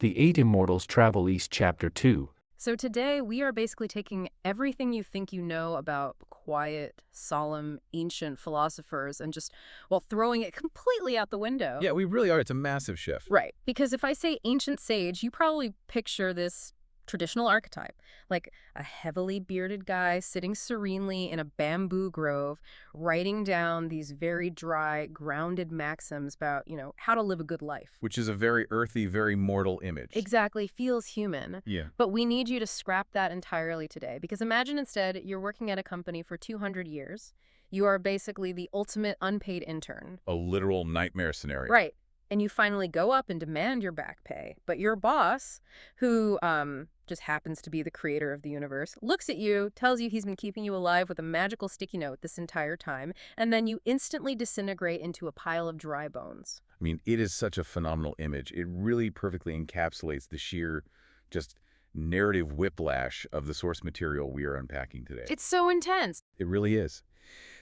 The Eight Immortals Travel East Chapter 2. So today we are basically taking everything you think you know about quiet, solemn, ancient philosophers and just, well, throwing it completely out the window. Yeah, we really are. It's a massive shift. Right. Because if I say ancient sage, you probably picture this traditional archetype, like a heavily bearded guy sitting serenely in a bamboo grove, writing down these very dry, grounded maxims about, how to live a good life. Which is a very earthy, very mortal image. Exactly, feels human. Yeah. But we need you to scrap that entirely today, because imagine instead you're working at a company for 200 years. You are basically the ultimate unpaid intern. A literal nightmare scenario. Right. And you finally go up and demand your back pay. But your boss, who just happens to be the creator of the universe, looks at you, tells you he's been keeping you alive with a magical sticky note this entire time, and then you instantly disintegrate into a pile of dry bones. I mean, it is such a phenomenal image. It really perfectly encapsulates the sheer, just narrative whiplash of the source material we are unpacking today. It's so intense. It really is.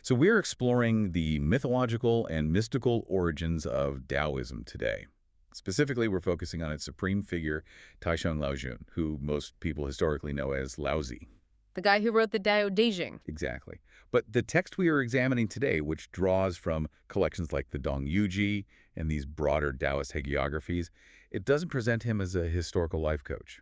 So we're exploring the mythological and mystical origins of Taoism today. Specifically, we're focusing on its supreme figure, Taisheng Laojun, who most people historically know as Laozi. The guy who wrote the Tao Te Ching. Exactly. But the text we are examining today, which draws from collections like the Dong Yuji and these broader Taoist hagiographies, it doesn't present him as a historical life coach.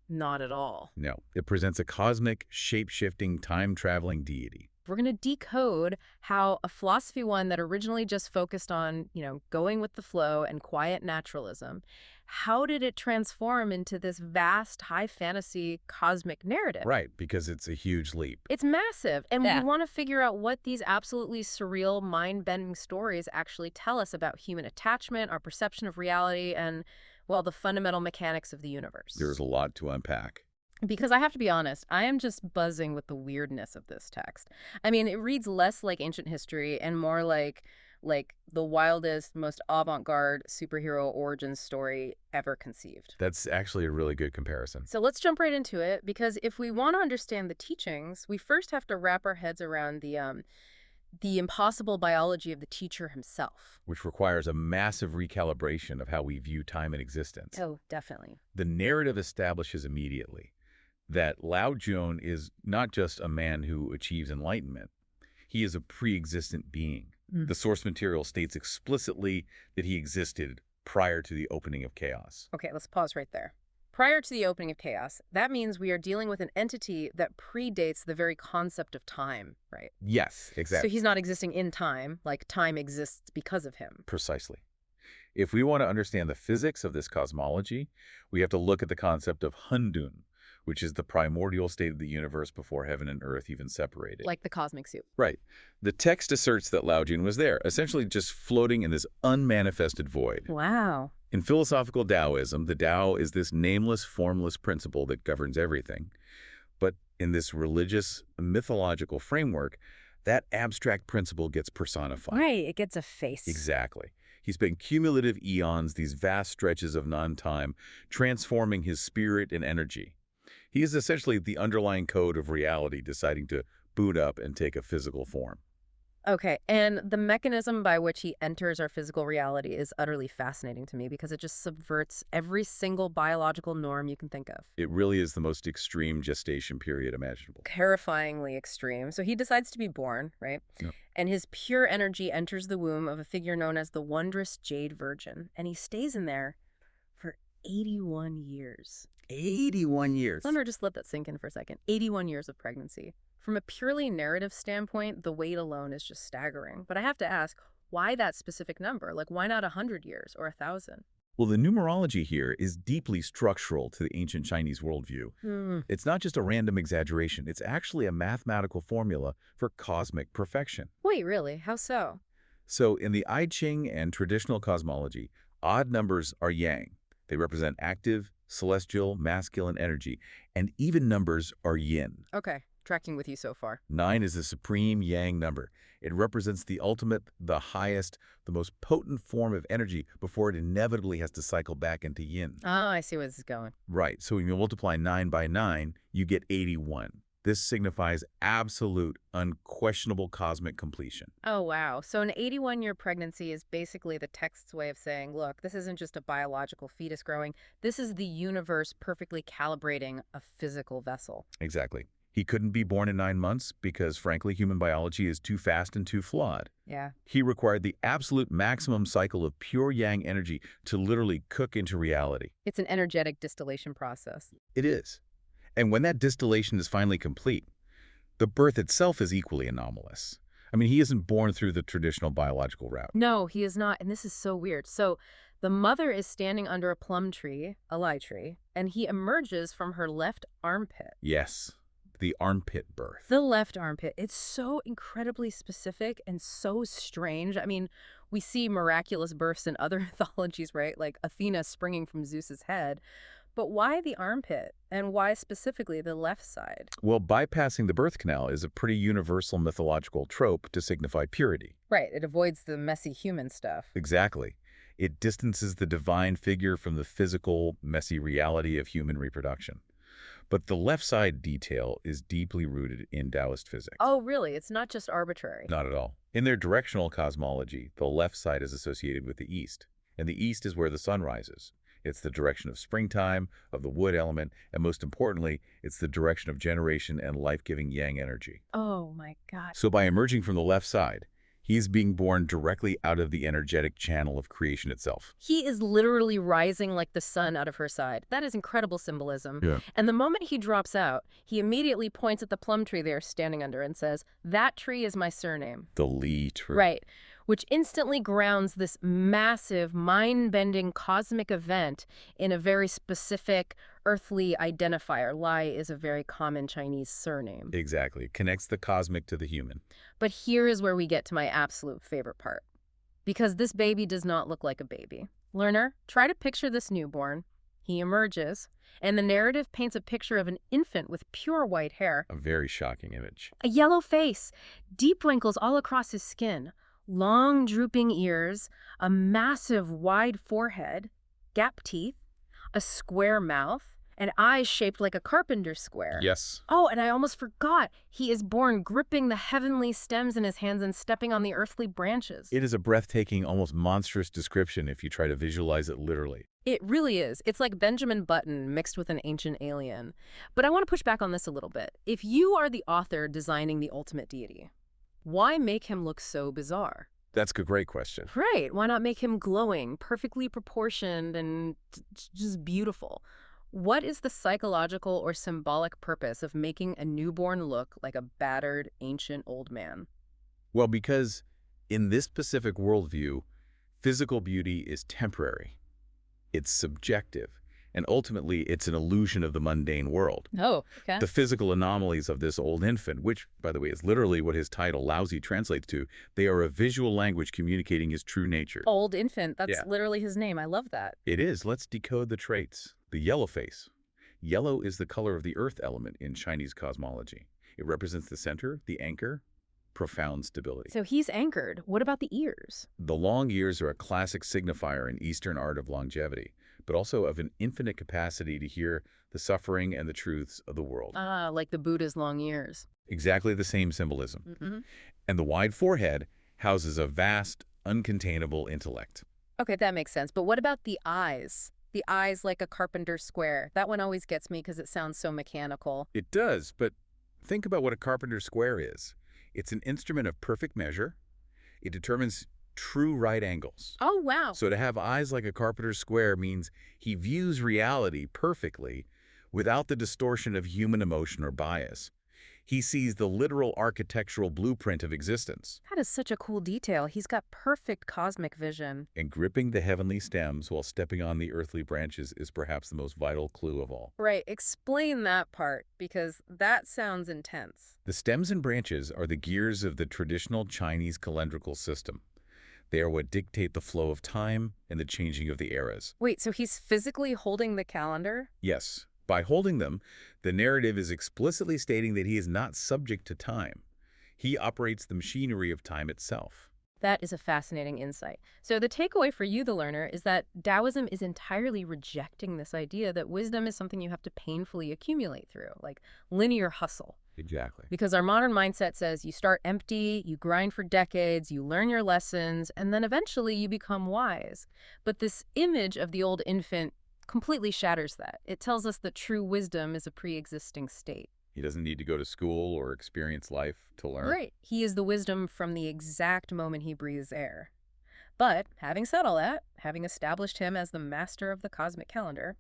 Not at all. No, it presents a cosmic, shape-shifting, time-traveling deity. We're going to decode how a philosophy one that originally just focused on, going with the flow and quiet naturalism, how did it transform into this vast, high fantasy cosmic narrative? Right, because it's a huge leap. It's massive. And Yeah. we want to figure out what these absolutely surreal, mind-bending stories actually tell us about human attachment, our perception of reality, and, well, the fundamental mechanics of the universe. There's a lot to unpack. Because I have to be honest, I am just buzzing with the weirdness of this text. I mean, it reads less like ancient history and more like the wildest, most avant-garde superhero origin story ever conceived. That's actually a really good comparison. So let's jump right into it, because if we want to understand the teachings, we first have to wrap our heads around the impossible biology of the teacher himself. Which requires a massive recalibration of how we view time and existence. Oh, definitely. The narrative establishes immediately that Lao Jun is not just a man who achieves enlightenment. He is a pre-existent being. The source material states explicitly that he existed prior to the opening of chaos. Okay, let's pause right there. Prior to the opening of chaos, that means we are dealing with an entity that predates the very concept of time, right? Yes, exactly. So he's not existing in time, like time exists because of him. Precisely. If we want to understand the physics of this cosmology, we have to look at the concept of Hundun, which is the primordial state of the universe before heaven and earth even separated. Like the cosmic soup. Right. The text asserts that Lao Jun was there, essentially just floating in this unmanifested void. Wow. In philosophical Taoism, the Tao is this nameless, formless principle that governs everything. But in this religious, mythological framework, that abstract principle gets personified. Right, it gets a face. Exactly. He spent cumulative eons, these vast stretches of non-time, transforming his spirit and energy. He is essentially the underlying code of reality deciding to boot up and take a physical form. Okay, and the mechanism by which he enters our physical reality is utterly fascinating to me, because it just subverts every single biological norm you can think of. It really is the most extreme gestation period imaginable. Terrifyingly extreme. So he decides to be born, right? Yep. And his pure energy enters the womb of a figure known as the Wondrous Jade Virgin, and he stays in there for 81 years. 81 years. Just let that sink in for a second. 81 years of pregnancy. From a purely narrative standpoint, the weight alone is just staggering. But I have to ask, why that specific number? Like, why not 100 years or 1,000? Well, the numerology here is deeply structural to the ancient Chinese worldview. It's not just a random exaggeration. It's actually a mathematical formula for cosmic perfection. Wait, really? How so? So in the I Ching and traditional cosmology, odd numbers are yang. They represent active, celestial, masculine energy. And even numbers are yin. Okay, tracking with you so far. 9 is the supreme yang number. It represents the ultimate, the highest, the most potent form of energy before it inevitably has to cycle back into yin. Oh, I see where this is going. Right, so when you multiply 9 by 9, you get 81. This signifies absolute, unquestionable cosmic completion. Oh, wow. So an 81-year pregnancy is basically the text's way of saying, look, this isn't just a biological fetus growing. This is the universe perfectly calibrating a physical vessel. Exactly. He couldn't be born in 9 months because, frankly, human biology is too fast and too flawed. Yeah. He required the absolute maximum cycle of pure yang energy to literally cook into reality. It's an energetic distillation process. It is. And when that distillation is finally complete, the birth itself is equally anomalous. I mean, he isn't born through the traditional biological route. No, he is not. And this is so weird. So the mother is standing under a plum tree, a lie tree, and he emerges from her left armpit. Yes, the armpit birth. The left armpit. It's so incredibly specific and so strange. I mean, we see miraculous births in other mythologies, right? Like Athena springing from Zeus's head. But why the armpit? And why specifically the left side? Well, bypassing the birth canal is a pretty universal mythological trope to signify purity. Right. It avoids the messy human stuff. Exactly. It distances the divine figure from the physical, messy reality of human reproduction. But the left side detail is deeply rooted in Daoist physics. Oh, really? It's not just arbitrary. Not at all. In their directional cosmology, the left side is associated with the east, and the east is where the sun rises. It's the direction of springtime, of the wood element, and most importantly, it's the direction of generation and life-giving yang energy. Oh, my God. So by emerging from the left side, he's being born directly out of the energetic channel of creation itself. He is literally rising like the sun out of her side. That is incredible symbolism. Yeah. And the moment he drops out, he immediately points at the plum tree they're standing under and says, "That tree is my surname." The Li tree. Right. Which instantly grounds this massive, mind-bending cosmic event in a very specific earthly identifier. Lai is a very common Chinese surname. Exactly. It connects the cosmic to the human. But here is where we get to my absolute favorite part. Because this baby does not look like a baby. Learner, try to picture this newborn. He emerges, and the narrative paints a picture of an infant with pure white hair, A very shocking image. a yellow face, deep wrinkles all across his skin, long drooping ears, a massive wide forehead, gap teeth, a square mouth, and eyes shaped like a carpenter's square. Yes. Oh, and I almost forgot. He is born gripping the heavenly stems in his hands and stepping on the earthly branches. It is a breathtaking, almost monstrous description if you try to visualize it literally. It really is. It's like Benjamin Button mixed with an ancient alien. But I want to push back on this a little bit. If you are the author designing the ultimate deity, why make him look so bizarre? That's a great question. Right. Why not make him glowing, perfectly proportioned, and just beautiful? What is the psychological or symbolic purpose of making a newborn look like a battered, ancient old man? Well, because in this specific worldview, physical beauty is temporary. It's subjective. And ultimately, it's an illusion of the mundane world. Oh, okay. The physical anomalies of this old infant, which, by the way, is literally what his title, Laozi, translates to, they are a visual language communicating his true nature. Old infant. That's Yeah. literally his name. I love that. It is. Let's decode the traits. The yellow face. Yellow is the color of the earth element in Chinese cosmology. It represents the center, the anchor, profound stability. So he's anchored. What about the ears? The long ears are a classic signifier in Eastern art of longevity, but also of an infinite capacity to hear the suffering and the truths of the world. Ah, like the Buddha's long ears. Exactly the same symbolism. Mm-hmm. And the wide forehead houses a vast, uncontainable intellect. Okay, that makes sense. But what about the eyes? The eyes like a carpenter's square. That one always gets me because it sounds so mechanical. It does, but think about what a carpenter's square is. It's an instrument of perfect measure. It determines true right angles. Oh, wow. So to have eyes like a carpenter's square means he views reality perfectly without the distortion of human emotion or bias. He sees the literal architectural blueprint of existence. That is such a cool detail. He's got perfect cosmic vision. And gripping the heavenly stems while stepping on the earthly branches is perhaps the most vital clue of all. Right. Explain that part, because that sounds intense. The stems and branches are the gears of the traditional Chinese calendrical system. They are what dictate the flow of time and the changing of the eras. Wait, so he's physically holding the calendar? Yes, by holding them, the narrative is explicitly stating that he is not subject to time. He operates the machinery of time itself. That is a fascinating insight. So the takeaway for you, the learner, is that Taoism is entirely rejecting this idea that wisdom is something you have to painfully accumulate through, like linear hustle. Exactly. Because our modern mindset says you start empty, you grind for decades, you learn your lessons, and then eventually you become wise. But this image of the old infant completely shatters that. It tells us that true wisdom is a pre-existing state. He doesn't need to go to school or experience life to learn. Right. He is the wisdom from the exact moment he breathes air. But having said all that, having established him as the master of the cosmic calendar,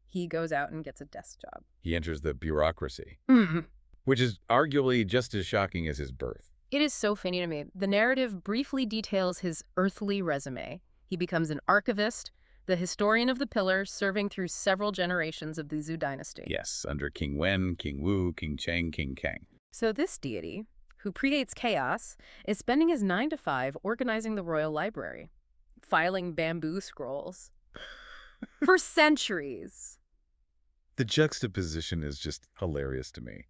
he goes out and gets a desk job. He enters the bureaucracy, Mhm. which is arguably just as shocking as his birth. It is so funny to me. The narrative briefly details his earthly resume. He becomes an archivist, the historian of the pillar, serving through several generations of the Zhou dynasty. Yes, under King Wen, King Wu, King Cheng, King Kang. So this deity, who predates chaos, is spending his 9 to 5 organizing the royal library, filing bamboo scrolls for centuries. The juxtaposition is just hilarious to me.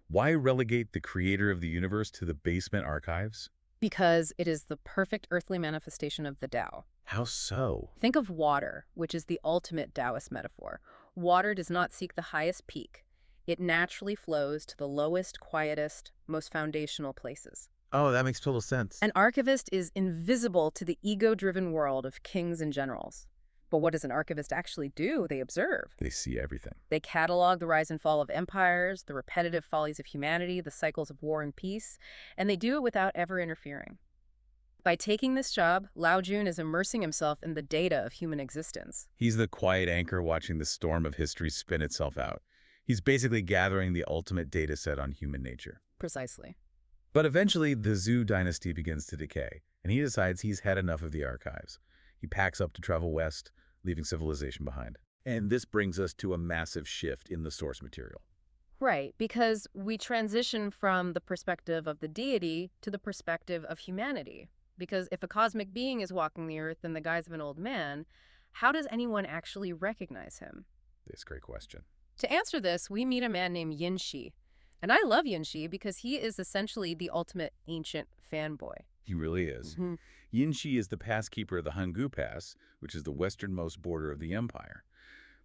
Why relegate the creator of the universe to the basement archives? Because it is the perfect earthly manifestation of the Tao. How so? Think of water, which is the ultimate Taoist metaphor. Water does not seek the highest peak. It naturally flows to the lowest, quietest, most foundational places. Oh, that makes total sense. An archivist is invisible to the ego-driven world of kings and generals. But what does an archivist actually do? They observe. They see everything. They catalog the rise and fall of empires, the repetitive follies of humanity, the cycles of war and peace, and they do it without ever interfering. By taking this job, Lao Jun is immersing himself in the data of human existence. He's the quiet anchor watching the storm of history spin itself out. He's basically gathering the ultimate data set on human nature. Precisely. But eventually, the Zhou dynasty begins to decay, and he decides he's had enough of the archives. He packs up to travel west, leaving civilization behind. And this brings us to a massive shift in the source material. Right, because we transition from the perspective of the deity to the perspective of humanity. Because if a cosmic being is walking the earth in the guise of an old man, how does anyone actually recognize him? This great question. To answer this, we meet a man named Yin Shi. And I love Yin Shi because he is essentially the ultimate ancient fanboy. He really is. Yin Shi is the passkeeper of the Hangu Pass, which is the westernmost border of the empire.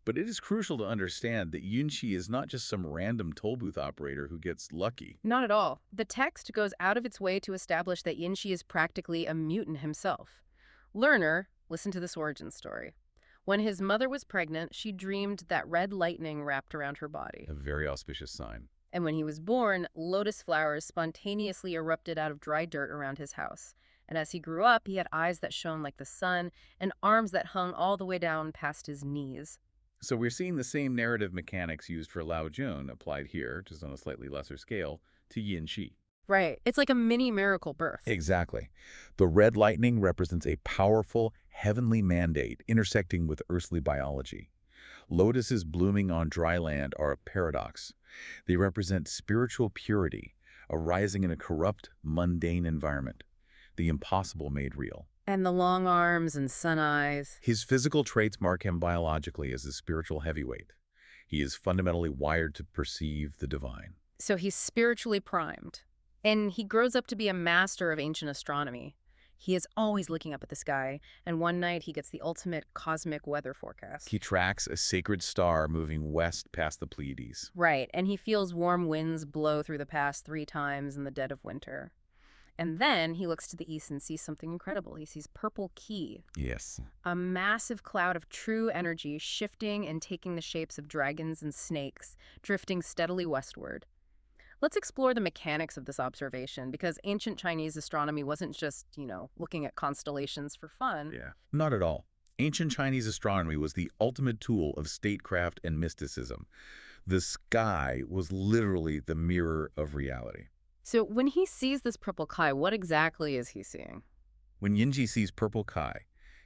But it is crucial to understand that Yin Shi is not just some random toll booth operator who gets lucky. Not at all. The text goes out of its way to establish that Yin Shi is practically a mutant himself. Learner, listen to this origin story. When his mother was pregnant, she dreamed that red lightning wrapped around her body. A very auspicious sign. And when he was born, lotus flowers spontaneously erupted out of dry dirt around his house. And as he grew up, he had eyes that shone like the sun and arms that hung all the way down past his knees. So we're seeing the same narrative mechanics used for Lao Jun applied here, just on a slightly lesser scale, to Yin Shi. Right. It's like a mini miracle birth. Exactly. The red lightning represents a powerful, heavenly mandate intersecting with earthly biology. Lotuses blooming on dry land are a paradox. They represent spiritual purity, arising in a corrupt, mundane environment. The impossible made real. And the long arms and sun eyes. His physical traits mark him biologically as a spiritual heavyweight. He is fundamentally wired to perceive the divine. So he's spiritually primed. And he grows up to be a master of ancient astronomy. He is always looking up at the sky, and one night he gets the ultimate cosmic weather forecast. He tracks a sacred star moving west past the Pleiades. Right, and he feels warm winds blow through the pass 3 times in the dead of winter. And then he looks to the east and sees something incredible. He sees purple Ki, Yes. a massive cloud of true energy shifting and taking the shapes of dragons and snakes, drifting steadily westward. Let's explore the mechanics of this observation, because ancient Chinese astronomy wasn't just, looking at constellations for fun. Yeah. Not at all. Ancient Chinese astronomy was the ultimate tool of statecraft and mysticism. The sky was literally the mirror of reality. So when he sees this purple Ki, what exactly is he seeing? When Yinji sees purple Ki,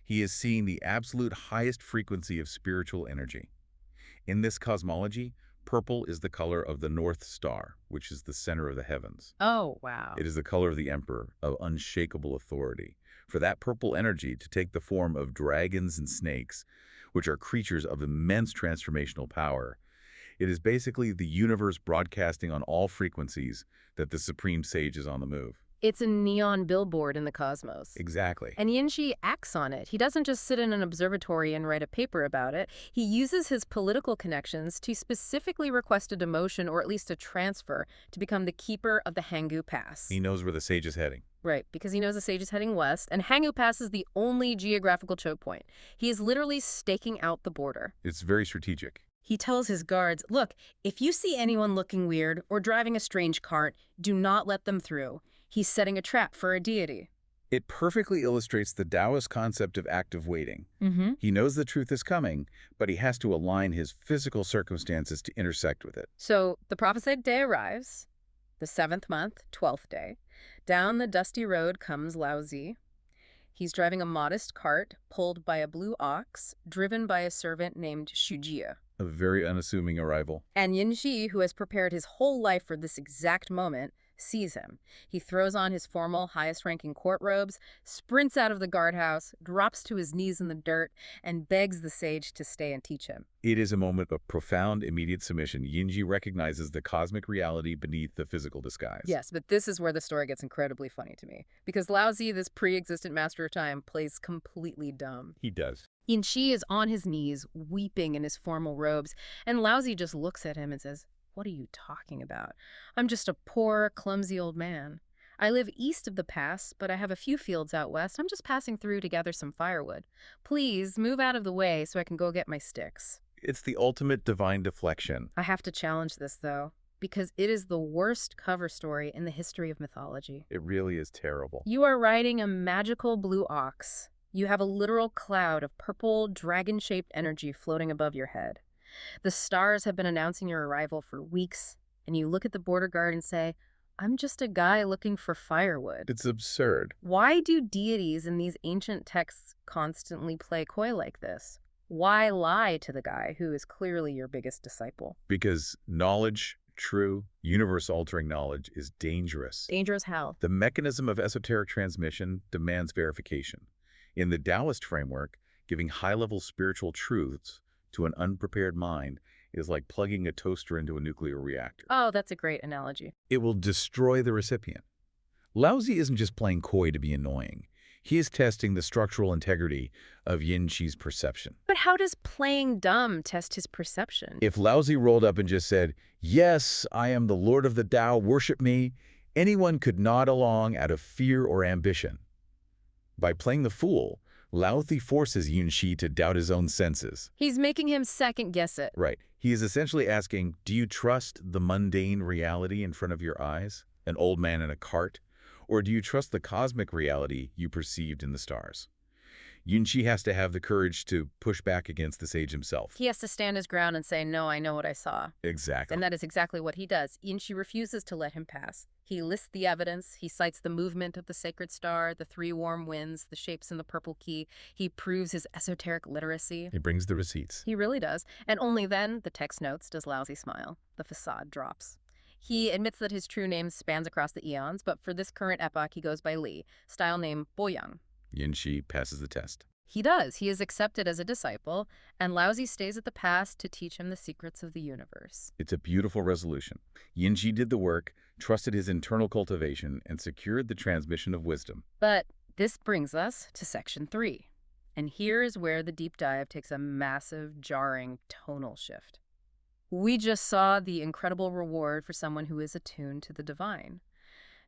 he is seeing the absolute highest frequency of spiritual energy. In this cosmology, purple is the color of the North Star, which is the center of the heavens. Oh, wow. It is the color of the emperor, of unshakable authority. For that purple energy to take the form of dragons and snakes, which are creatures of immense transformational power, it is basically the universe broadcasting on all frequencies that the supreme sage is on the move. It's a neon billboard in the cosmos. Exactly. And Yinxi acts on it. He doesn't just sit in an observatory and write a paper about it. He uses his political connections to specifically request a demotion or at least a transfer to become the keeper of the Hanggu Pass. He knows where the sage is heading. Right, because he knows the sage is heading west, and Hanggu Pass is the only geographical choke point. He is literally staking out the border. It's very strategic. He tells his guards, look, if you see anyone looking weird or driving a strange cart, do not let them through. He's setting a trap for a deity. It perfectly illustrates the Daoist concept of active waiting. Mm-hmm. He knows the truth is coming, but he has to align his physical circumstances to intersect with it. So the prophesied day arrives, the 7th month, 12th day. Down the dusty road comes Laozi. He's driving a modest cart pulled by a blue ox, driven by a servant named Shujia. A very unassuming arrival. And Yinxi, who has prepared his whole life for this exact moment, sees him. He throws on his formal, highest-ranking court robes, sprints out of the guardhouse, drops to his knees in the dirt, and begs the sage to stay and teach him. It is a moment of profound, immediate submission. Yinxi recognizes the cosmic reality beneath the physical disguise. Yes, but this is where the story gets incredibly funny to me. Because Laozi, this pre-existent master of time, plays completely dumb. He does. Yinxi is on his knees, weeping in his formal robes, and Laozi just looks at him and says, "What are you talking about? I'm just a poor, clumsy old man. I live east of the pass, but I have a few fields out west. I'm just passing through to gather some firewood. Please move out of the way so I can go get my sticks." It's the ultimate divine deflection. I have to challenge this, though, because it is the worst cover story in the history of mythology. It really is terrible. You are riding a magical blue ox. You have a literal cloud of purple, dragon-shaped energy floating above your head. The stars have been announcing your arrival for weeks, and you look at the border guard and say, "I'm just a guy looking for firewood." It's absurd. Why do deities in these ancient texts constantly play coy like this? Why lie to the guy who is clearly your biggest disciple? Because knowledge, true, universe-altering knowledge, is dangerous. Dangerous how? The mechanism of esoteric transmission demands verification. In the Taoist framework, giving high-level spiritual truths to an unprepared mind is like plugging a toaster into a nuclear reactor. Oh, that's a great analogy. It will destroy the recipient. Laozi isn't just playing coy to be annoying. He is testing the structural integrity of Yinxi's perception. But how does playing dumb test his perception? If Laozi rolled up and just said, "Yes, I am the Lord of the Tao, worship me," anyone could nod along out of fear or ambition. By playing the fool, Laozi forces Yinxi to doubt his own senses. He's making him second-guess it. Right. He is essentially asking, do you trust the mundane reality in front of your eyes, an old man in a cart, or do you trust the cosmic reality you perceived in the stars? Yinxi has to have the courage to push back against the sage himself. He has to stand his ground and say, "No, I know what I saw." Exactly. And that is exactly what he does. Yinxi refuses to let him pass. He lists the evidence. He cites the movement of the sacred star, the 3 warm winds, the shapes in the purple key. He proves his esoteric literacy. He brings the receipts. He really does. And only then, the text notes, does Laozi smile. The facade drops. He admits that his true name spans across the eons, but for this current epoch, he goes by Li, style name Boyang. Yinxi passes the test. He does. He is accepted as a disciple, and Laozi stays at the pass to teach him the secrets of the universe. It's a beautiful resolution. Yinxi did the work, trusted his internal cultivation, and secured the transmission of wisdom. But this brings us to section 3. And here is where the deep dive takes a massive, jarring tonal shift. We just saw the incredible reward for someone who is attuned to the divine.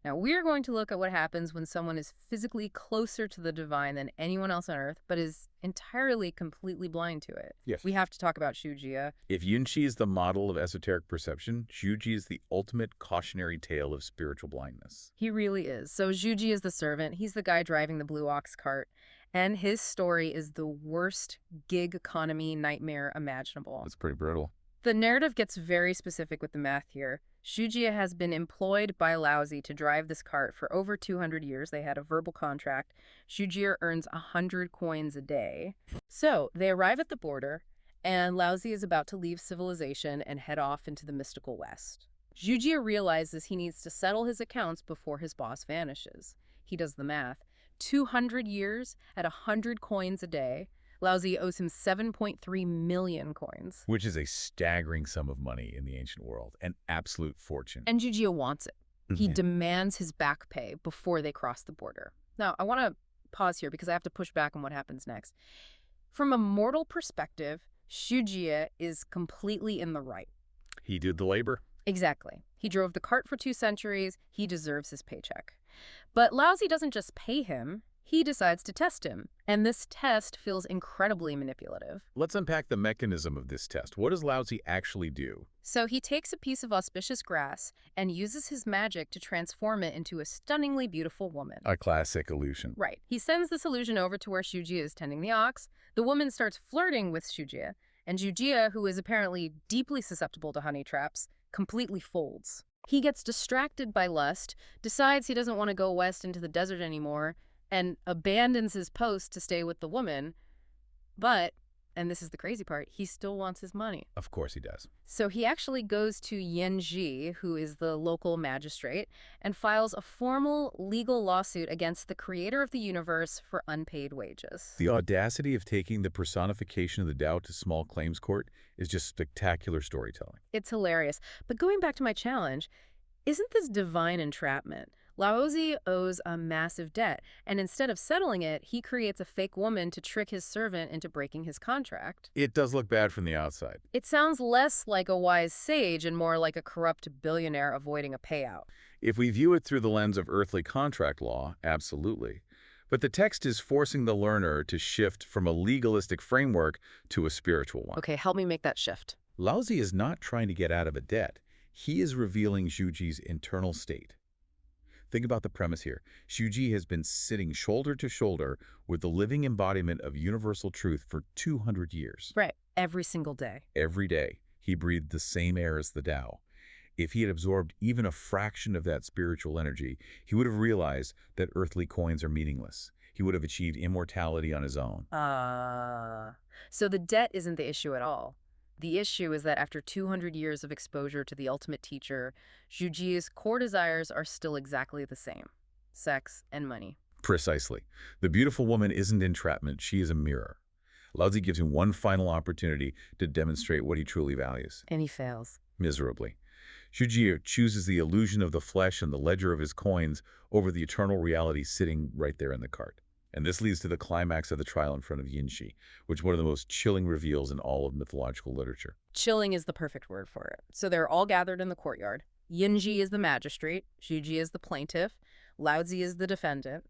Now, we're going to look at what happens when someone is physically closer to the divine than anyone else on Earth, but is entirely, completely blind to it. Yes. We have to talk about Shujia. If Yinxi is the model of esoteric perception, Shuji is the ultimate cautionary tale of spiritual blindness. He really is. So Shuji is the servant. He's the guy driving the blue ox cart. And his story is the worst gig economy nightmare imaginable. That's pretty brutal. The narrative gets very specific with the math here. Shujia has been employed by Laozi to drive this cart for over 200 years. They had a verbal contract. Shujia earns 100 coins a day. So they arrive at the border, and Laozi is about to leave civilization and head off into the mystical West. Shujia realizes he needs to settle his accounts before his boss vanishes. He does the math. 200 years at 100 coins a day. Laozi owes him 7.3 million coins. Which is a staggering sum of money in the ancient world, an absolute fortune. And Shujia wants it. He Yeah. demands his back pay before they cross the border. Now, I want to pause here because I have to push back on what happens next. From a mortal perspective, Shujie is completely in the right. He did the labor. Exactly. He drove the cart for 2 centuries. He deserves his paycheck. But Laozi doesn't just pay him. He decides to test him. And this test feels incredibly manipulative. Let's unpack the mechanism of this test. What does Laozi actually do? So he takes a piece of auspicious grass and uses his magic to transform it into a stunningly beautiful woman. A classic illusion. Right. He sends this illusion over to where Shujie is tending the ox. The woman starts flirting with Shujie, and Shujie, who is apparently deeply susceptible to honey traps, completely folds. He gets distracted by lust, decides he doesn't want to go west into the desert anymore, and abandons his post to stay with the woman. But, and this is the crazy part, he still wants his money. Of course he does. So he actually goes to Yanji, who is the local magistrate, and files a formal legal lawsuit against the creator of the universe for unpaid wages. The audacity of taking the personification of the Tao to small claims court is just spectacular storytelling. It's hilarious. But going back to my challenge, isn't this divine entrapment? Laozi owes a massive debt, and instead of settling it, he creates a fake woman to trick his servant into breaking his contract. It does look bad from the outside. It sounds less like a wise sage and more like a corrupt billionaire avoiding a payout. If we view it through the lens of earthly contract law, absolutely. But the text is forcing the learner to shift from a legalistic framework to a spiritual one. Okay, help me make that shift. Laozi is not trying to get out of a debt. He is revealing Shujie's internal state. Think about the premise here. Shujie has been sitting shoulder to shoulder with the living embodiment of universal truth for 200 years. Right, every single day. Every day, he breathed the same air as the Tao. If he had absorbed even a fraction of that spiritual energy, he would have realized that earthly coins are meaningless. He would have achieved immortality on his own. So the debt isn't the issue at all. The issue is that after 200 years of exposure to the ultimate teacher, Shujie's core desires are still exactly the same: sex and money. Precisely. The beautiful woman isn't entrapment, she is a mirror. Laozi gives him one final opportunity to demonstrate what he truly values. And he fails. Miserably. Shujie chooses the illusion of the flesh and the ledger of his coins over the eternal reality sitting right there in the cart. And this leads to the climax of the trial in front of Yinshi, which is one of the most chilling reveals in all of mythological literature. Chilling is the perfect word for it. So they're all gathered in the courtyard. Yinji is the magistrate, Shujie is the plaintiff, Laozi is the defendant.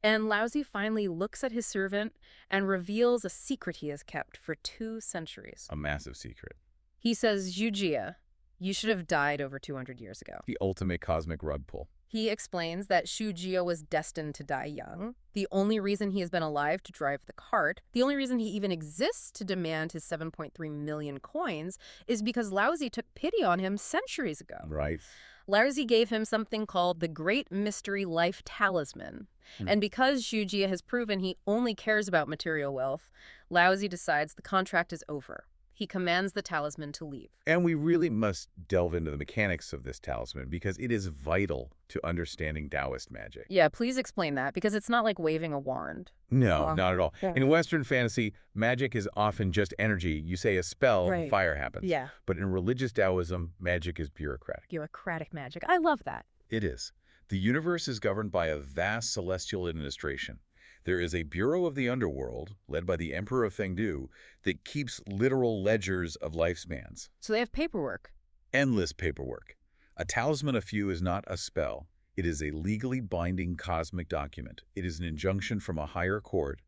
And Laozi finally looks at his servant and reveals a secret he has kept for 2 centuries. A massive secret. He says, Shujie, you should have died over 200 years ago. The ultimate cosmic rug pull. He explains that Shujie was destined to die young. The only reason he has been alive to drive the cart, the only reason he even exists to demand his 7.3 million coins, is because Laozi took pity on him centuries ago. Right. Laozi gave him something called the Great Mystery Life Talisman. And because Shujie has proven he only cares about material wealth, Laozi decides the contract is over. He commands the talisman to leave. And we really must delve into the mechanics of this talisman because it is vital to understanding Daoist magic. Yeah, please explain that, because it's not like waving a wand. No, not at all. Yeah. In Western fantasy, magic is often just energy. You say a spell, Right. fire happens. Yeah. But in religious Taoism, magic is bureaucratic. Bureaucratic magic. I love that. It is. The universe is governed by a vast celestial administration. There is a Bureau of the Underworld, led by the Emperor of Fengdu, that keeps literal ledgers of lifespans. So they have paperwork. Endless paperwork. A talisman of few is not a spell. It is a legally binding cosmic document. It is an injunction from a higher court,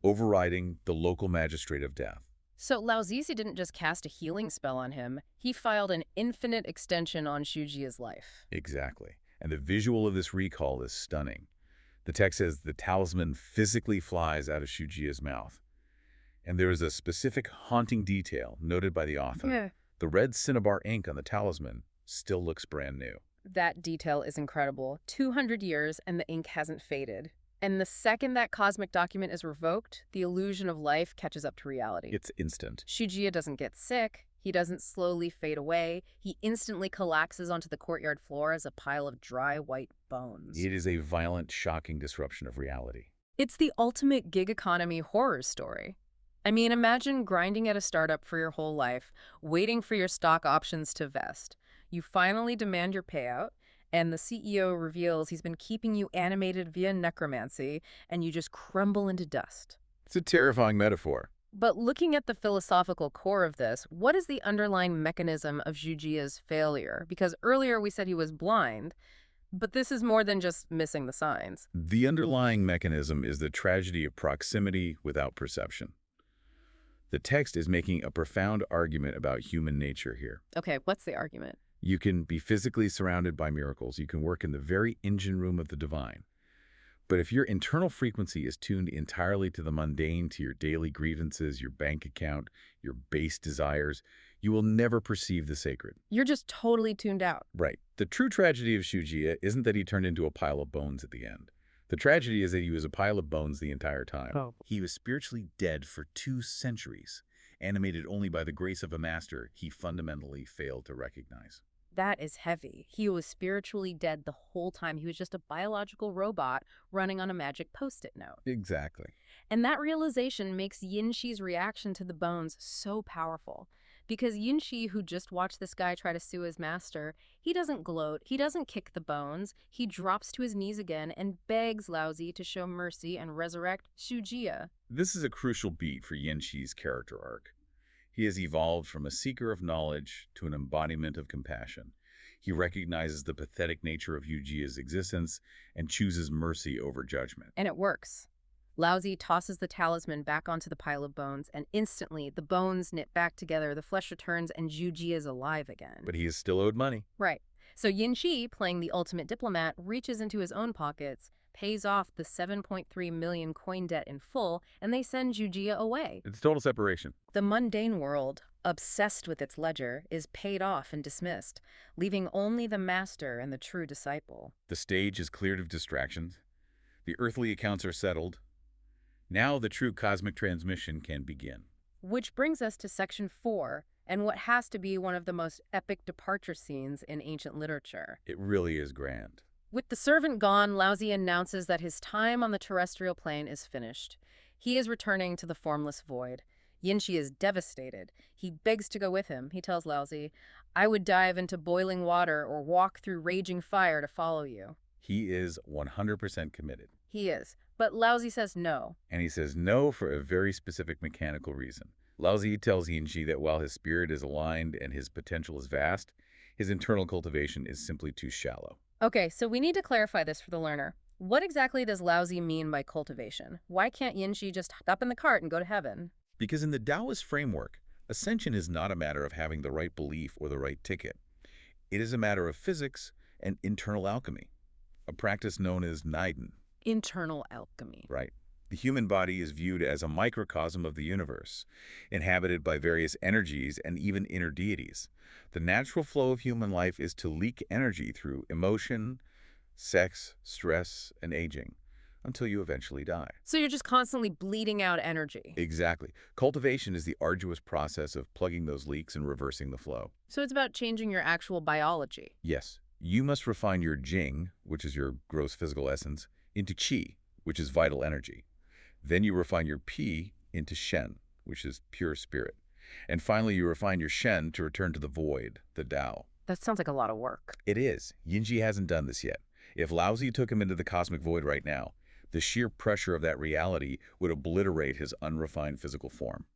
overriding the local magistrate of death. So Laozi didn't just cast a healing spell on him. He filed an infinite extension on Shujie's life. Exactly. And the visual of this recall is stunning. The text says the talisman physically flies out of Shujie's mouth. And there is a specific haunting detail noted by the author. Yeah. The red cinnabar ink on the talisman still looks brand new. That detail is incredible. 200 years and the ink hasn't faded. And the second that cosmic document is revoked, the illusion of life catches up to reality. It's instant. Shujie doesn't get sick. He doesn't slowly fade away. He instantly collapses onto the courtyard floor as a pile of dry white bones. It is a violent, shocking disruption of reality. It's the ultimate gig economy horror story. I mean, imagine grinding at a startup for your whole life, waiting for your stock options to vest. You finally demand your payout, And the CEO reveals he's been keeping you animated via necromancy, and you just crumble into dust. It's a terrifying metaphor. But looking at the philosophical core of this, what is the underlying mechanism of Zhujia's failure? Because earlier we said he was blind, but this is more than just missing the signs. The underlying mechanism is the tragedy of proximity without perception. The text is making a profound argument about human nature here. Okay, what's the argument? You can be physically surrounded by miracles. You can work in the very engine room of the divine. But if your internal frequency is tuned entirely to the mundane, to your daily grievances, your bank account, your base desires, you will never perceive the sacred. You're just totally tuned out. Right. The true tragedy of Shujia isn't that he turned into a pile of bones at the end. The tragedy is that he was a pile of bones the entire time. Oh. He was spiritually dead for 2 centuries, animated only by the grace of a master he fundamentally failed to recognize. That is heavy. He was spiritually dead the whole time. He was just a biological robot running on a magic Post-it note. Exactly. And that realization makes Yin-Shi's reaction to the bones so powerful. Because Yin-Shi, who just watched this guy try to sue his master, he doesn't gloat, he doesn't kick the bones, he drops to his knees again and begs Laozi to show mercy and resurrect Shujia. This is a crucial beat for Yin-Shi's character arc. He has evolved from a seeker of knowledge to an embodiment of compassion. He recognizes the pathetic nature of Yujia's existence and chooses mercy over judgment. And it works. Laozi tosses the talisman back onto the pile of bones, and instantly the bones knit back together, the flesh returns, and Zhujia is alive again. But he is still owed money. Right. So Yin-Shi, playing the ultimate diplomat, reaches into his own pockets, pays off the 7.3 million coin debt in full, and they send Zhujia away. It's total separation. The mundane world, obsessed with its ledger, is paid off and dismissed, leaving only the master and the true disciple. The stage is cleared of distractions. The earthly accounts are settled. Now the true cosmic transmission can begin. Which brings us to Section 4, and what has to be one of the most epic departure scenes in ancient literature. It really is grand. With the servant gone, Laozi announces that his time on the terrestrial plane is finished. He is returning to the formless void. Yin-Shi is devastated. He begs to go with him. He tells Laozi, "I would dive into boiling water or walk through raging fire to follow you." He is 100% committed. He is. But Laozi says no. And he says no for a very specific mechanical reason. Laozi tells Yin-Shi that while his spirit is aligned and his potential is vast, his internal cultivation is simply too shallow. Okay, so we need to clarify this for the learner. What exactly does Laozi mean by cultivation? Why can't Yin-Shi just hop in the cart and go to heaven? Because in the Daoist framework, ascension is not a matter of having the right belief or the right ticket. It is a matter of physics and internal alchemy, a practice known as Naiden. Internal alchemy. Right. The human body is viewed as a microcosm of the universe, inhabited by various energies and even inner deities. The natural flow of human life is to leak energy through emotion, sex, stress, and aging, until you eventually die. So you're just constantly bleeding out energy. Exactly. Cultivation is the arduous process of plugging those leaks and reversing the flow. So it's about changing your actual biology. Yes. You must refine your Jing, which is your gross physical essence, into Qi, which is vital energy. Then you refine your Pi into Shen, which is pure spirit. And finally, you refine your Shen to return to the void, the Tao. That sounds like a lot of work. It is. Yin-Shi hasn't done this yet. If Laozi took him into the cosmic void right now, the sheer pressure of that reality would obliterate his unrefined physical form.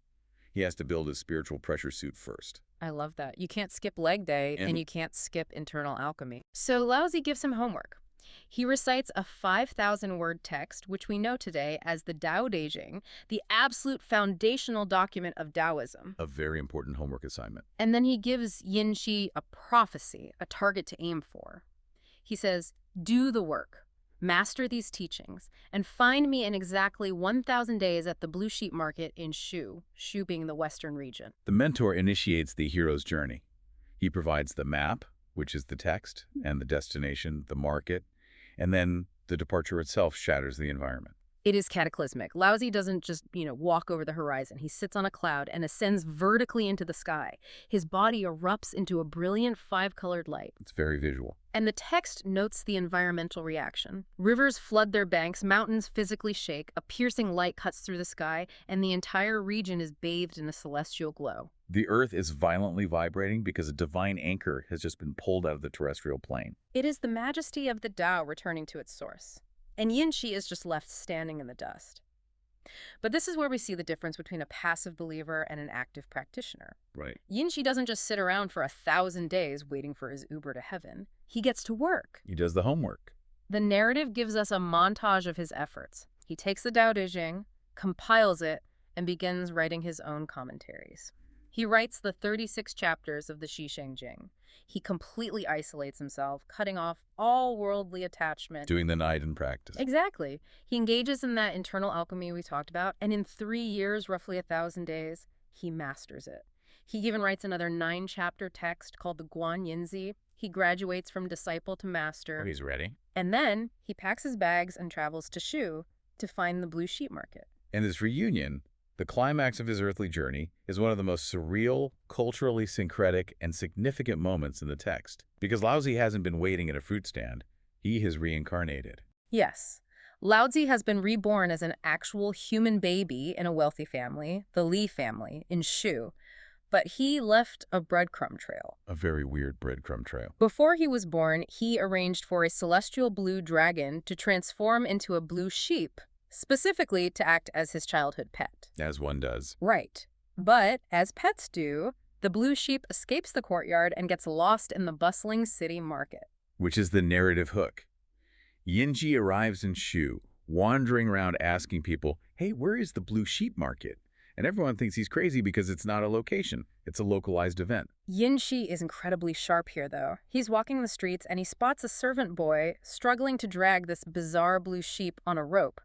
He has to build his spiritual pressure suit first. I love that. You can't skip leg day, and you can't skip internal alchemy. So Laozi gives him homework. He recites a 5,000-word text, which we know today as the Tao Te Ching, the absolute foundational document of Taoism. A very important homework assignment. And then he gives Yin-Shi a prophecy, a target to aim for. He says, "Do the work, master these teachings, and find me in exactly 1,000 days at the Blue Sheep Market in Shu being the western region." The mentor initiates the hero's journey. He provides the map, which is the text, and the destination, the market, and then the departure itself shatters the environment. It is cataclysmic. Laozi doesn't just, walk over the horizon. He sits on a cloud and ascends vertically into the sky. His body erupts into a brilliant five-colored light. It's very visual. And the text notes the environmental reaction. Rivers flood their banks, mountains physically shake, a piercing light cuts through the sky, and the entire region is bathed in a celestial glow. The earth is violently vibrating because a divine anchor has just been pulled out of the terrestrial plane. It is the majesty of the Tao returning to its source. And Yinxi is just left standing in the dust. But this is where we see the difference between a passive believer and an active practitioner. Right. Yinxi doesn't just sit around for 1,000 days waiting for his Uber to heaven. He gets to work. He does the homework. The narrative gives us a montage of his efforts. He takes the Tao Te Ching, compiles it, and begins writing his own commentaries. He writes the 36 chapters of the Xisheng Jing. He completely isolates himself, cutting off all worldly attachment. Doing the night in practice. Exactly. He engages in that internal alchemy we talked about, and in 3 years, roughly 1,000 days, he masters it. He even writes another 9-chapter text called the Guan Yinzi. He graduates from disciple to master. Oh, he's ready. And then he packs his bags and travels to Shu to find the blue sheep market. And this reunion, the climax of his earthly journey, is one of the most surreal, culturally syncretic, and significant moments in the text. Because Laozi hasn't been waiting at a fruit stand. He has reincarnated. Yes. Laozi has been reborn as an actual human baby in a wealthy family, the Li family, in Shu. But he left a breadcrumb trail. A very weird breadcrumb trail. Before he was born, he arranged for a celestial blue dragon to transform into a blue sheep, specifically to act as his childhood pet. As one does. Right. But, as pets do, the blue sheep escapes the courtyard and gets lost in the bustling city market. Which is the narrative hook. Yinji arrives in Shu, wandering around asking people, hey, where is the blue sheep market? And everyone thinks he's crazy because it's not a location. It's a localized event. Yinxi is incredibly sharp here, though. He's walking the streets and he spots a servant boy struggling to drag this bizarre blue sheep on a rope.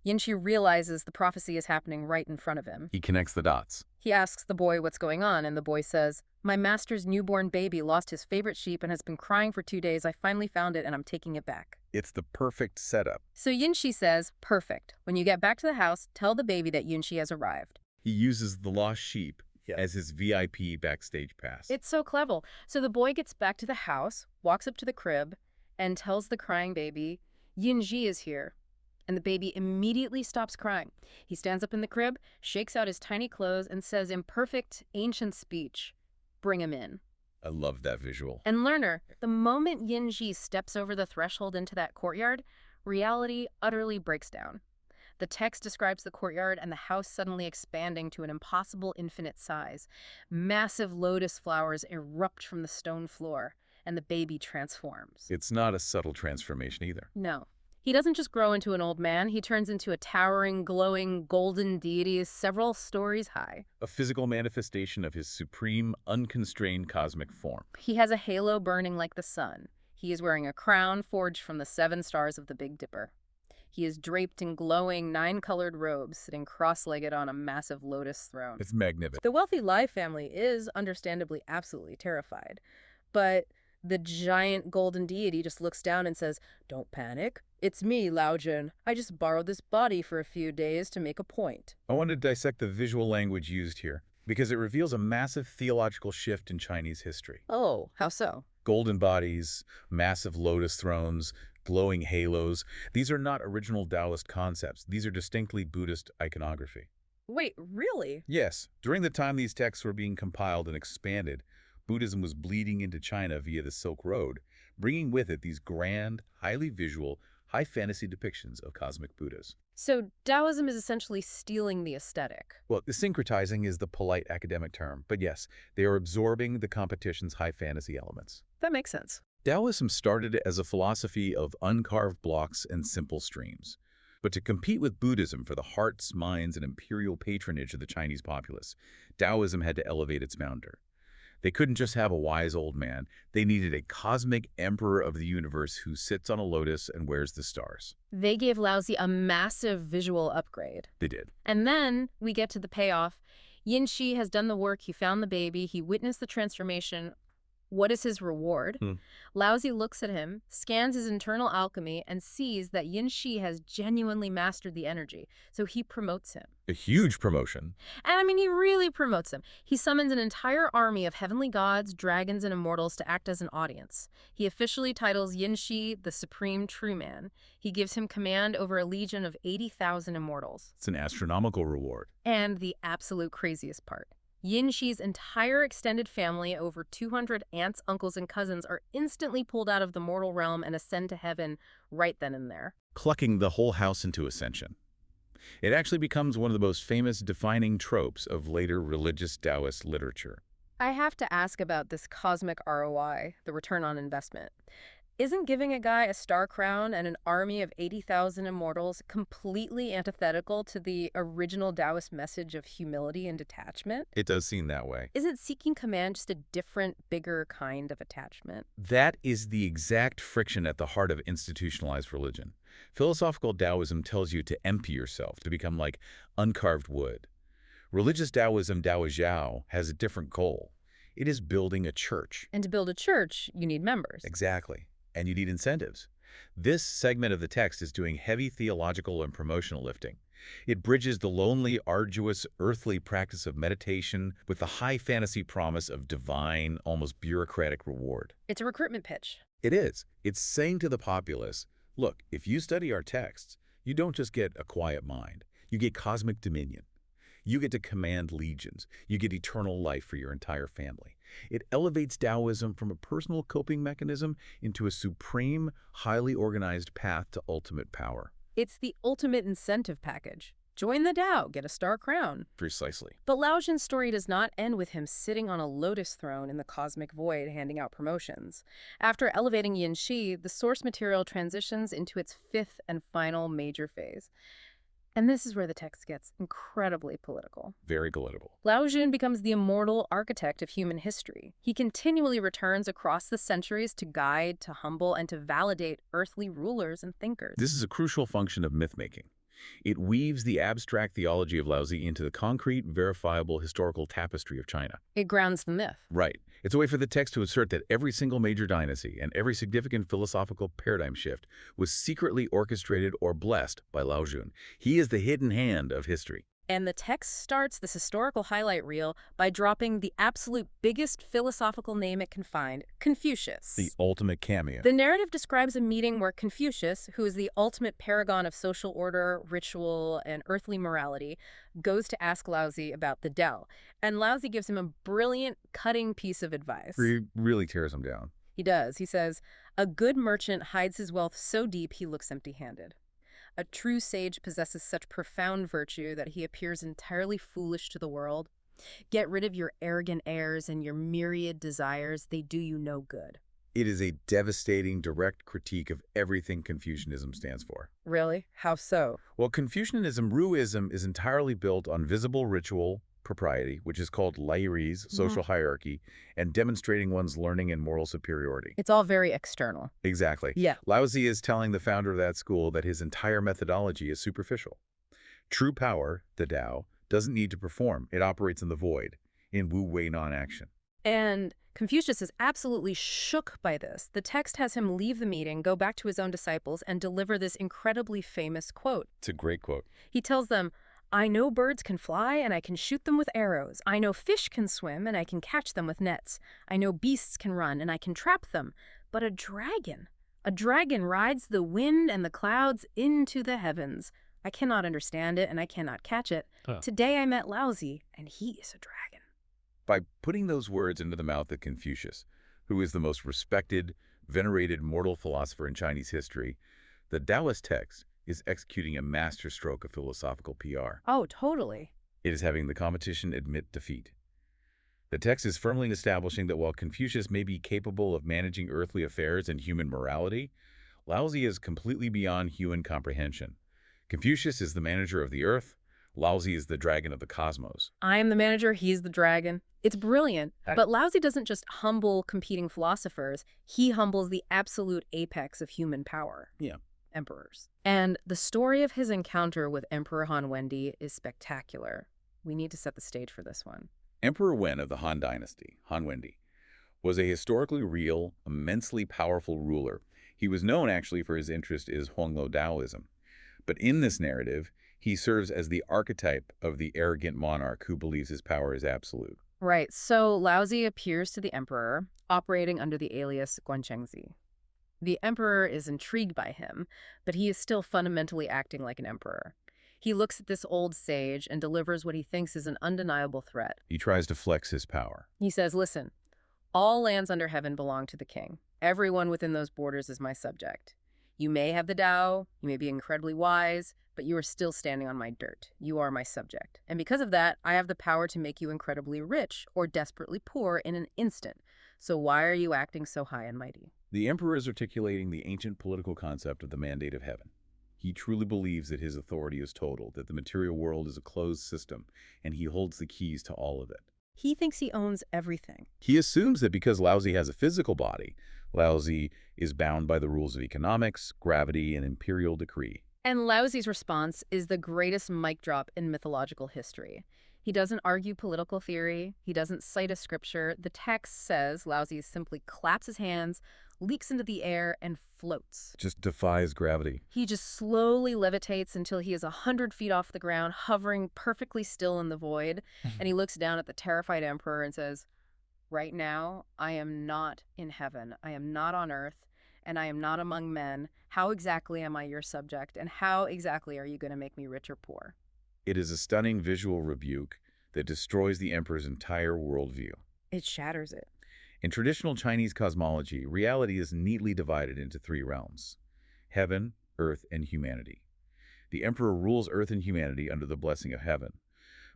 Yinxi realizes the prophecy is happening right in front of him. He connects the dots. He asks the boy what's going on, and the boy says, my master's newborn baby lost his favorite sheep and has been crying for 2 days. I finally found it and I'm taking it back. It's the perfect setup. So Yinxi says, perfect. When you get back to the house, tell the baby that Yinxi has arrived. He uses the lost sheep as his VIP backstage pass. It's so clever. So the boy gets back to the house, walks up to the crib, and tells the crying baby, Yinxi is here. And the baby immediately stops crying. He stands up in the crib, shakes out his tiny clothes, and says in perfect ancient speech, bring him in. I love that visual. And learner, the moment Yinxi steps over the threshold into that courtyard, reality utterly breaks down. The text describes the courtyard and the house suddenly expanding to an impossible infinite size. Massive lotus flowers erupt from the stone floor, and the baby transforms. It's not a subtle transformation either. No. He doesn't just grow into an old man, he turns into a towering, glowing, golden deity several stories high. A physical manifestation of his supreme, unconstrained cosmic form. He has a halo burning like the sun. He is wearing a crown forged from the 7 stars of the Big Dipper. He is draped in glowing 9-colored robes, sitting cross-legged on a massive lotus throne. It's magnificent. The wealthy Lai family is, understandably, absolutely terrified. But the giant golden deity just looks down and says, don't panic. It's me, Lao Jun. I just borrowed this body for a few days to make a point. I want to dissect the visual language used here, because it reveals a massive theological shift in Chinese history. Oh, how so? Golden bodies, massive lotus thrones, glowing halos. These are not original Daoist concepts. These are distinctly Buddhist iconography. Wait, really? Yes. During the time these texts were being compiled and expanded, Buddhism was bleeding into China via the Silk Road, bringing with it these grand, highly visual, high fantasy depictions of cosmic Buddhas. So Taoism is essentially stealing the aesthetic. Well, the syncretizing is the polite academic term, but yes, they are absorbing the competition's high fantasy elements. That makes sense. Taoism started as a philosophy of uncarved blocks and simple streams. But to compete with Buddhism for the hearts, minds, and imperial patronage of the Chinese populace, Taoism had to elevate its founder. They couldn't just have a wise old man. They needed a cosmic emperor of the universe who sits on a lotus and wears the stars. They gave Laozi a massive visual upgrade. They did. And then we get to the payoff. Yinxi has done the work. He found the baby. He witnessed the transformation. What is his reward? Hmm. Laozi looks at him, scans his internal alchemy, and sees that Yin Shi has genuinely mastered the energy, so he promotes him. A huge promotion. And I mean, he really promotes him. He summons an entire army of heavenly gods, dragons, and immortals to act as an audience. He officially titles Yin Shi the Supreme True Man. He gives him command over a legion of 80,000 immortals. It's an astronomical reward. And the absolute craziest part. Yin Shi's entire extended family, over 200 aunts, uncles, and cousins, are instantly pulled out of the mortal realm and ascend to heaven right then and there. Clucking the whole house into ascension. It actually becomes one of the most famous defining tropes of later religious Daoist literature. I have to ask about this cosmic ROI, the return on investment. Isn't giving a guy a star crown and an army of 80,000 immortals completely antithetical to the original Daoist message of humility and detachment? It does seem that way. Isn't seeking command just a different, bigger kind of attachment? That is the exact friction at the heart of institutionalized religion. Philosophical Taoism tells you to empty yourself, to become like uncarved wood. Religious Taoism, Daojiao, has a different goal. It is building a church. And to build a church, you need members. Exactly. And you need incentives. This segment of the text is doing heavy theological and promotional lifting. It bridges the lonely, arduous, earthly practice of meditation with the high fantasy promise of divine, almost bureaucratic reward. It's a recruitment pitch. It is. It's saying to the populace, look, if you study our texts, you don't just get a quiet mind. You get cosmic dominion. You get to command legions. You get eternal life for your entire family. It elevates Taoism from a personal coping mechanism into a supreme, highly organized path to ultimate power. It's the ultimate incentive package. Join the Tao, get a star crown. Precisely. But Lao Zhin's story does not end with him sitting on a lotus throne in the cosmic void handing out promotions. After elevating Yin Shi, the source material transitions into its fifth and final major phase. And this is where the text gets incredibly political. Very political. Lao Zhin becomes the immortal architect of human history. He continually returns across the centuries to guide, to humble, and to validate earthly rulers and thinkers. This is a crucial function of myth-making. It weaves the abstract theology of Laozi into the concrete, verifiable historical tapestry of China. It grounds the myth. Right. It's a way for the text to assert that every single major dynasty and every significant philosophical paradigm shift was secretly orchestrated or blessed by Lao Zhin. He is the hidden hand of history. And the text starts this historical highlight reel by dropping the absolute biggest philosophical name it can find, Confucius. The ultimate cameo. The narrative describes a meeting where Confucius, who is the ultimate paragon of social order, ritual, and earthly morality, goes to ask Laozi about the Tao. And Laozi gives him a brilliant, cutting piece of advice. He really tears him down. He does. He says, "A good merchant hides his wealth so deep he looks empty-handed. A true sage possesses such profound virtue that he appears entirely foolish to the world. Get rid of your arrogant airs and your myriad desires. They do you no good." It is a devastating, direct critique of everything Confucianism stands for. Really? How so? Well, Confucianism, Ruism, is entirely built on visible ritual propriety, which is called Laozi, social hierarchy, and demonstrating one's learning and moral superiority. It's all very external. Exactly. Yeah. Laozi is telling the founder of that school that his entire methodology is superficial. True power, the Tao, doesn't need to perform. It operates in the void, in wu-wei non-action. And Confucius is absolutely shook by this. The text has him leave the meeting, go back to his own disciples, and deliver this incredibly famous quote. It's a great quote. He tells them, "I know birds can fly and I can shoot them with arrows. I know fish can swim and I can catch them with nets. I know beasts can run and I can trap them. But a dragon rides the wind and the clouds into the heavens. I cannot understand it and I cannot catch it. Today I met Laozi and he is a dragon." By putting those words into the mouth of Confucius, who is the most respected, venerated mortal philosopher in Chinese history, the Taoist text is executing a masterstroke of philosophical PR. Oh, totally. It is having the competition admit defeat. The text is firmly establishing that while Confucius may be capable of managing earthly affairs and human morality, Laozi is completely beyond human comprehension. Confucius is the manager of the earth. Laozi is the dragon of the cosmos. I am the manager, he's the dragon. It's brilliant. But Laozi doesn't just humble competing philosophers. He humbles the absolute apex of human power. Yeah. Emperors. And the story of his encounter with Emperor Han Wendi is spectacular. We need to set the stage for this one. Emperor Wen of the Han Dynasty, Han Wendi, was a historically real, immensely powerful ruler. He was known actually for his interest in Honglo Taoism. But in this narrative, he serves as the archetype of the arrogant monarch who believes his power is absolute. Right, so Laozi appears to the emperor, operating under the alias Guanchengzi. The emperor is intrigued by him, but he is still fundamentally acting like an emperor. He looks at this old sage and delivers what he thinks is an undeniable threat. He tries to flex his power. He says, listen, all lands under heaven belong to the king. Everyone within those borders is my subject. You may have the Tao, you may be incredibly wise, but you are still standing on my dirt. You are my subject. And because of that, I have the power to make you incredibly rich or desperately poor in an instant. So why are you acting so high and mighty? The emperor is articulating the ancient political concept of the mandate of heaven. He truly believes that his authority is total, that the material world is a closed system, and he holds the keys to all of it. He thinks he owns everything. He assumes that because Laozi has a physical body, Laozi is bound by the rules of economics, gravity, and imperial decree. And Laozi's response is the greatest mic drop in mythological history. He doesn't argue political theory. He doesn't cite a scripture. The text says Laozi simply claps his hands, leaks into the air, and floats. Just defies gravity. He just slowly levitates until he is 100 feet off the ground, hovering perfectly still in the void. And he looks down at the terrified emperor and says, right now, I am not in heaven. I am not on earth, and I am not among men. How exactly am I your subject, and how exactly are you going to make me rich or poor? It is a stunning visual rebuke that destroys the emperor's entire worldview. It shatters it. In traditional Chinese cosmology, reality is neatly divided into three realms: heaven, earth, and humanity. The emperor rules earth and humanity under the blessing of heaven.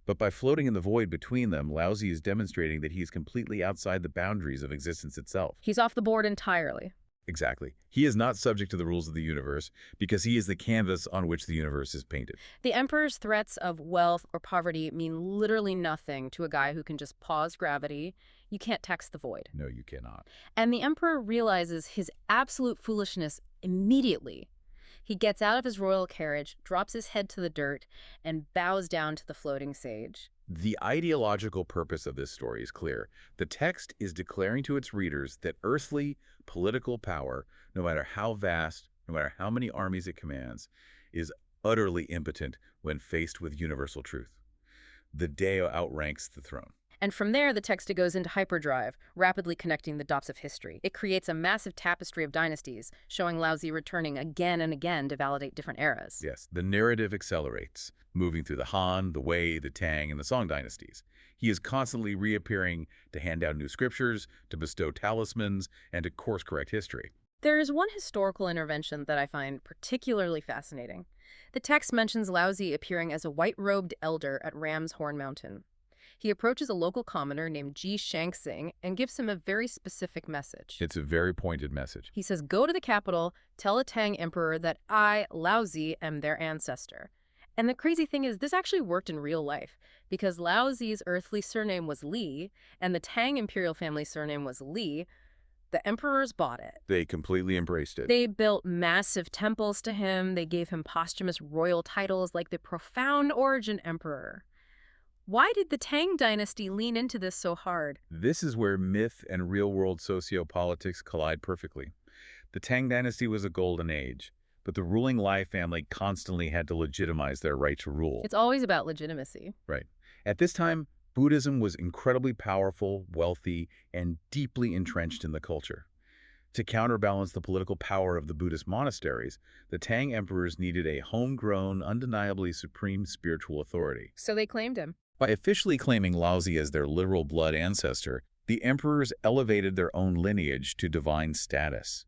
But by floating in the void between them, Laozi is demonstrating that he is completely outside the boundaries of existence itself. He's off the board entirely. Exactly. He is not subject to the rules of the universe because he is the canvas on which the universe is painted. The emperor's threats of wealth or poverty mean literally nothing to a guy who can just pause gravity. You can't tax the void. No, you cannot. And the emperor realizes his absolute foolishness immediately. He gets out of his royal carriage, drops his head to the dirt, and bows down to the floating sage. The ideological purpose of this story is clear. The text is declaring to its readers that earthly political power, no matter how vast, no matter how many armies it commands, is utterly impotent when faced with universal truth. The Tao outranks the throne. And from there, the text goes into hyperdrive, rapidly connecting the dots of history. It creates a massive tapestry of dynasties, showing Laozi returning again and again to validate different eras. Yes, the narrative accelerates, moving through the Han, the Wei, the Tang, and the Song dynasties. He is constantly reappearing to hand down new scriptures, to bestow talismans, and to course-correct history. There is one historical intervention that I find particularly fascinating. The text mentions Laozi appearing as a white-robed elder at Ram's Horn Mountain. He approaches a local commoner named Ji Shangxing and gives him a very specific message. It's a very pointed message. He says, go to the capital, tell the Tang emperor that I, Laozi, am their ancestor. And the crazy thing is, this actually worked in real life, because Laozi's earthly surname was Li, and the Tang imperial family surname was Li. The emperors bought it. They completely embraced it. They built massive temples to him. They gave him posthumous royal titles like the profound origin emperor. Why did the Tang dynasty lean into this so hard? This is where myth and real-world sociopolitics collide perfectly. The Tang dynasty was a golden age, but the ruling Lai family constantly had to legitimize their right to rule. It's always about legitimacy. Right. At this time, Buddhism was incredibly powerful, wealthy, and deeply entrenched in the culture. To counterbalance the political power of the Buddhist monasteries, the Tang emperors needed a homegrown, undeniably supreme spiritual authority. So they claimed him. By officially claiming Laozi as their literal blood ancestor, the emperors elevated their own lineage to divine status.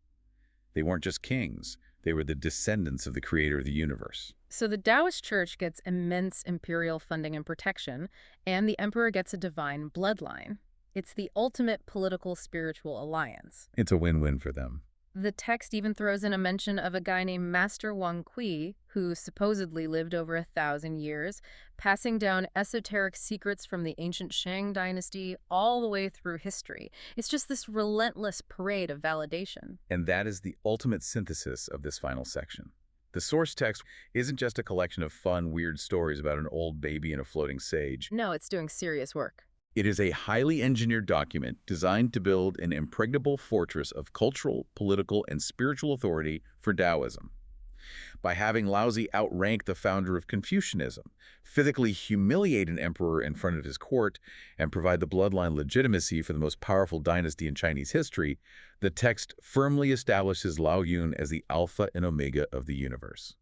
They weren't just kings, they were the descendants of the creator of the universe. So the Daoist church gets immense imperial funding and protection, and the emperor gets a divine bloodline. It's the ultimate political spiritual alliance. It's a win-win for them. The text even throws in a mention of a guy named Master Wang Kui, who supposedly lived over 1,000 years, passing down esoteric secrets from the ancient Shang dynasty all the way through history. It's just this relentless parade of validation. And that is the ultimate synthesis of this final section. The source text isn't just a collection of fun, weird stories about an old baby and a floating sage. No, it's doing serious work. It is a highly engineered document designed to build an impregnable fortress of cultural, political, and spiritual authority for Taoism. By having Laozi outrank the founder of Confucianism, physically humiliate an emperor in front of his court, and provide the bloodline legitimacy for the most powerful dynasty in Chinese history, the text firmly establishes Lao Yun as the alpha and omega of the universe.